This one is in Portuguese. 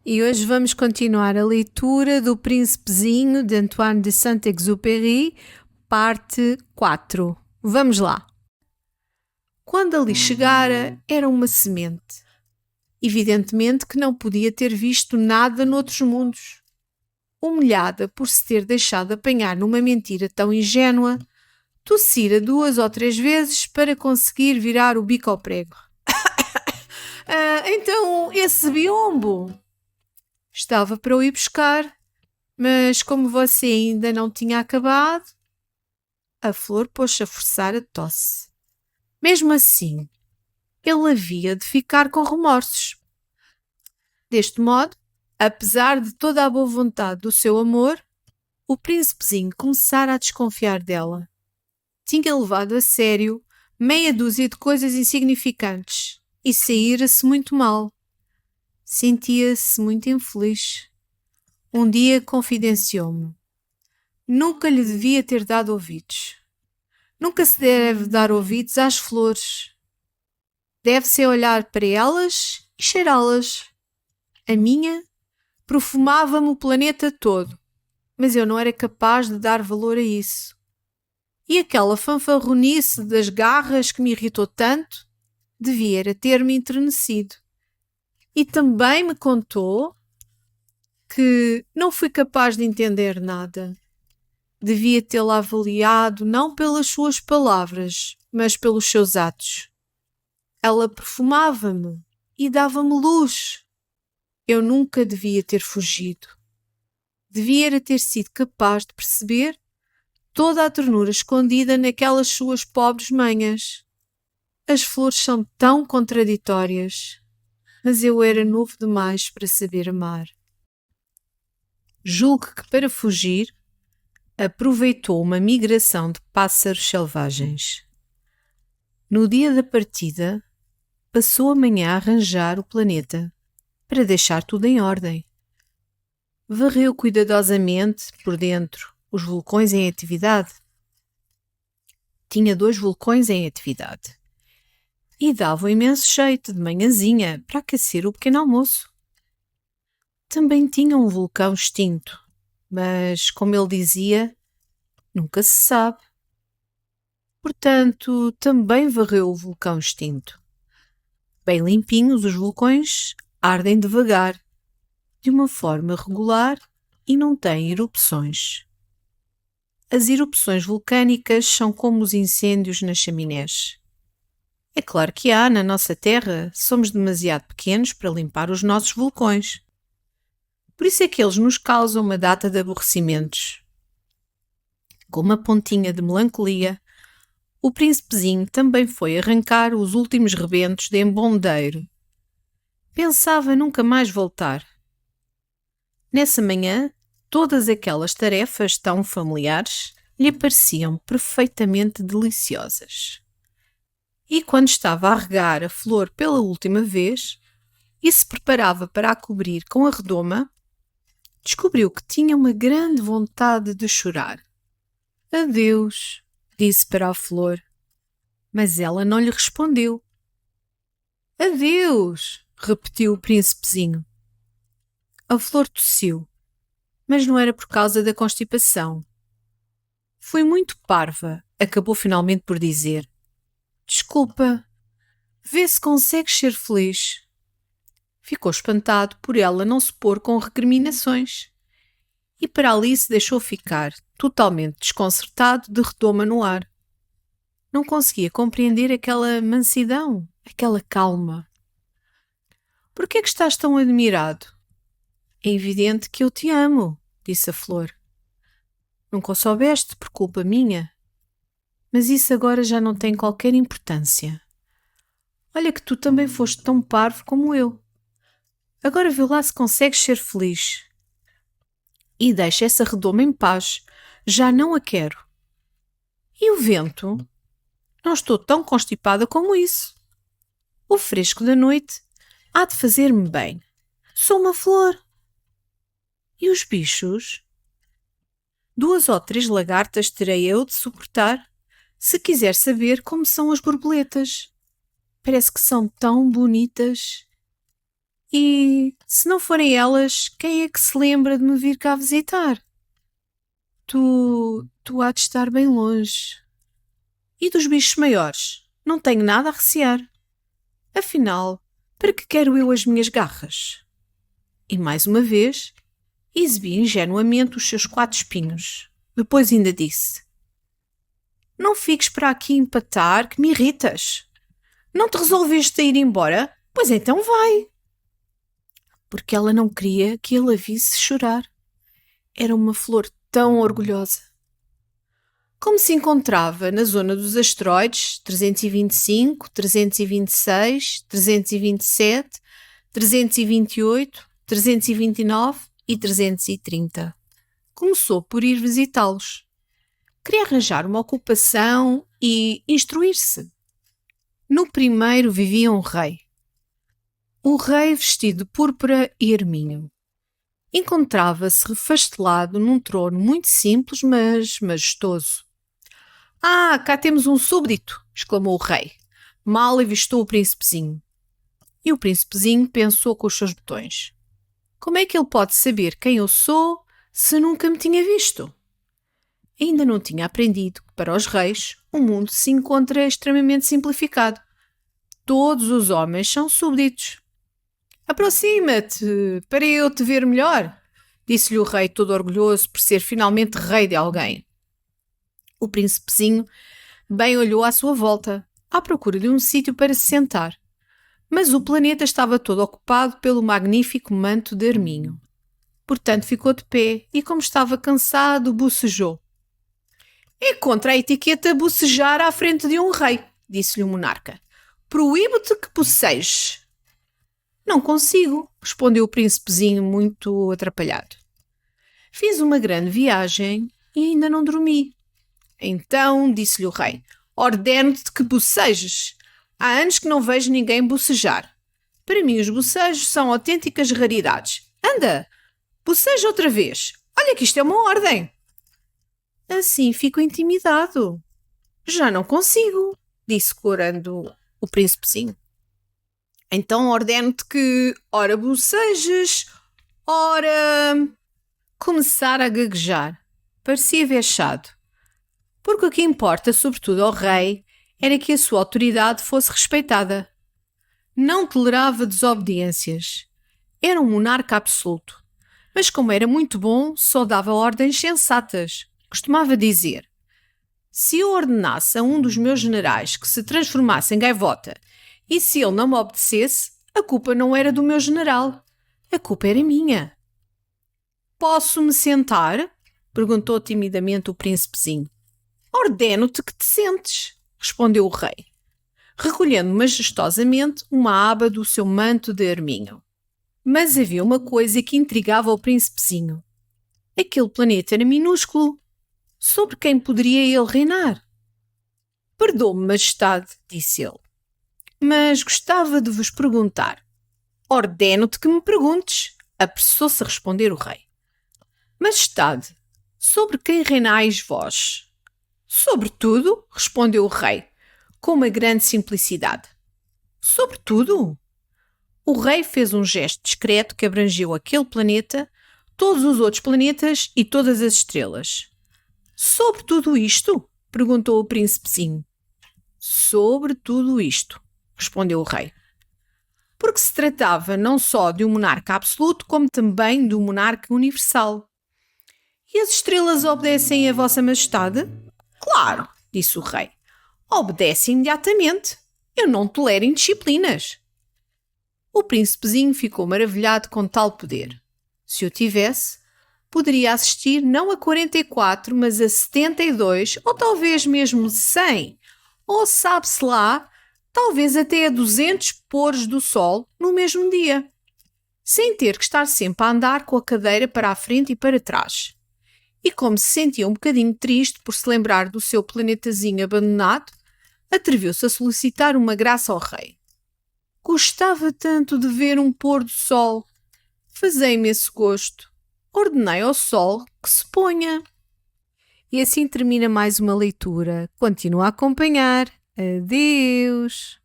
E hoje vamos continuar a leitura do Príncipezinho de Antoine de Saint-Exupéry, parte 4. Vamos lá. Quando ali chegara, era uma semente. Evidentemente que não podia ter visto nada noutros mundos. Humilhada por se ter deixado apanhar numa mentira tão ingênua, tossira 2 ou 3 vezes para conseguir virar o bico ao prego. Então, esse biombo? Estava para o ir buscar, mas como você ainda não tinha acabado, a flor pôs-se a forçar a tosse. Mesmo assim, ele havia de ficar com remorsos. Deste modo, apesar de toda a boa vontade do seu amor, o príncipezinho começara a desconfiar dela. Tinha levado a sério meia dúzia de coisas insignificantes e saíra-se muito mal. Sentia-se muito infeliz. Um dia confidenciou-me. Nunca lhe devia ter dado ouvidos. Nunca se deve dar ouvidos às flores. Deve-se olhar para elas e cheirá-las. A minha perfumava-me o planeta todo, mas eu não era capaz de dar valor a isso. E aquela fanfarronice das garras que me irritou tanto, devia ter-me enternecido. E também me contou que não fui capaz de entender nada. Devia tê-la avaliado não pelas suas palavras, mas pelos seus atos. Ela perfumava-me e dava-me luz. Eu nunca devia ter fugido. Devia ter sido capaz de perceber toda a ternura escondida naquelas suas pobres manhas. As flores são tão contraditórias, mas eu era novo demais para saber amar. Julgo que para fugir aproveitou uma migração de pássaros selvagens. No dia da partida, passou a manhã a arranjar o planeta para deixar tudo em ordem. Varreu cuidadosamente por dentro os vulcões em atividade. Tinha 2 vulcões em atividade e dava um imenso jeito de manhãzinha para aquecer o pequeno almoço. Também tinha um vulcão extinto, mas, como ele dizia, nunca se sabe. Portanto, também varreu o vulcão extinto. Bem limpinhos, os vulcões ardem devagar, de uma forma regular e não têm erupções. As erupções vulcânicas são como os incêndios nas chaminés. É claro que há na nossa Terra, somos demasiado pequenos para limpar os nossos vulcões. Por isso é que eles nos causam uma data de aborrecimentos. Com uma pontinha de melancolia, o príncipezinho também foi arrancar os últimos rebentos de embondeiro. Pensava nunca mais voltar. Nessa manhã, todas aquelas tarefas tão familiares lhe pareciam perfeitamente deliciosas. E quando estava a regar a flor pela última vez e se preparava para a cobrir com a redoma, descobriu que tinha uma grande vontade de chorar. Adeus, disse para a flor, mas ela não lhe respondeu. Adeus, repetiu o príncipezinho. A flor tossiu, mas não era por causa da constipação. Fui muito parva, acabou finalmente por dizer. Desculpa, vê se consegues ser feliz. Ficou espantado por ela não se pôr com recriminações. E para ali se deixou ficar, totalmente desconcertado, de redoma no ar. Não conseguia compreender aquela mansidão, aquela calma. Por que é que estás tão admirado? É evidente que eu te amo, disse a flor. Nunca o soubeste por culpa minha. Mas isso agora já não tem qualquer importância. Olha que tu também foste tão parvo como eu. Agora vê lá se consegues ser feliz. E deixa essa redoma em paz. Já não a quero. E o vento? Não estou tão constipada como isso. O fresco da noite há de fazer-me bem. Sou uma flor. E os bichos? 2 ou 3 lagartas terei eu de suportar, se quiser saber como são as borboletas. Parece que são tão bonitas. E, se não forem elas, quem é que se lembra de me vir cá visitar? Tu há de estar bem longe. E dos bichos maiores? Não tenho nada a recear. Afinal, para que quero eu as minhas garras? E mais uma vez, exibi ingenuamente os seus 4 espinhos. Depois ainda disse: Não fiques para aqui empatar, que me irritas. Não te resolveste a ir embora? Pois então vai. Porque ela não queria que ele a visse chorar. Era uma flor tão orgulhosa. Como se encontrava na zona dos asteroides 325, 326, 327, 328, 329 e 330. Começou por ir visitá-los. Queria arranjar uma ocupação e instruir-se. No primeiro vivia um rei. O rei vestido de púrpura e erminho. Encontrava-se refastelado num trono muito simples, mas majestoso. Ah, cá temos um súbdito, exclamou o rei. Mal avistou o príncipezinho. E o príncipezinho pensou com os seus botões. Como é que ele pode saber quem eu sou se nunca me tinha visto? Ainda não tinha aprendido que, para os reis, o mundo se encontra extremamente simplificado. Todos os homens são súbditos. Aproxima-te, para eu te ver melhor, disse-lhe o rei, todo orgulhoso por ser finalmente rei de alguém. O príncipezinho bem olhou à sua volta, à procura de um sítio para se sentar. Mas o planeta estava todo ocupado pelo magnífico manto de arminho. Portanto, ficou de pé e, como estava cansado, bocejou. É contra a etiqueta bocejar à frente de um rei, disse-lhe o monarca. Proíbo-te que bocejes. Não consigo, respondeu o príncipezinho muito atrapalhado. Fiz uma grande viagem e ainda não dormi. Então, disse-lhe o rei, ordeno-te que bocejes. Há anos que não vejo ninguém bocejar. Para mim os bocejos são autênticas raridades. Anda, boceja outra vez. Olha que isto é uma ordem. Assim fico intimidado. Já não consigo, disse corando o príncipezinho. Então ordeno-te que, ora bocejes, ora... Começar a gaguejar. Parecia vexado. Porque o que importa, sobretudo ao rei, era que a sua autoridade fosse respeitada. Não tolerava desobediências. Era um monarca absoluto. Mas como era muito bom, só dava ordens sensatas. Costumava dizer: se eu ordenasse a um dos meus generais que se transformasse em gaivota e se ele não me obedecesse, a culpa não era do meu general. A culpa era minha. Posso-me sentar? Perguntou timidamente o príncipezinho. Ordeno-te que te sentes, respondeu o rei, recolhendo majestosamente uma aba do seu manto de arminho. Mas havia uma coisa que intrigava o príncipezinho. Aquele planeta era minúsculo. Sobre quem poderia ele reinar? Perdoe-me, majestade, disse ele, mas gostava de vos perguntar. Ordeno-te que me perguntes, apressou-se a responder o rei. Majestade, sobre quem reinais vós? Sobre tudo, respondeu o rei, com uma grande simplicidade. Sobre tudo? O rei fez um gesto discreto que abrangeu aquele planeta, todos os outros planetas e todas as estrelas. Sobre tudo isto? Perguntou o príncipezinho. Sobre tudo isto, respondeu o rei. Porque se tratava não só de um monarca absoluto, como também de um monarca universal. E as estrelas obedecem a vossa majestade? Claro, disse o rei. Obedece imediatamente. Eu não tolero indisciplinas. O príncipezinho ficou maravilhado com tal poder. Se o tivesse, poderia assistir não a 44, mas a 72, ou talvez mesmo 100, ou sabe-se lá, talvez até a 200 pôres do sol no mesmo dia, sem ter que estar sempre a andar com a cadeira para a frente e para trás. E como se sentia um bocadinho triste por se lembrar do seu planetazinho abandonado, atreveu-se a solicitar uma graça ao rei. Gostava tanto de ver um pôr do sol. Fazei-me esse gosto. Ordenei ao sol que se ponha. E assim termina mais uma leitura. Continua a acompanhar. Adeus!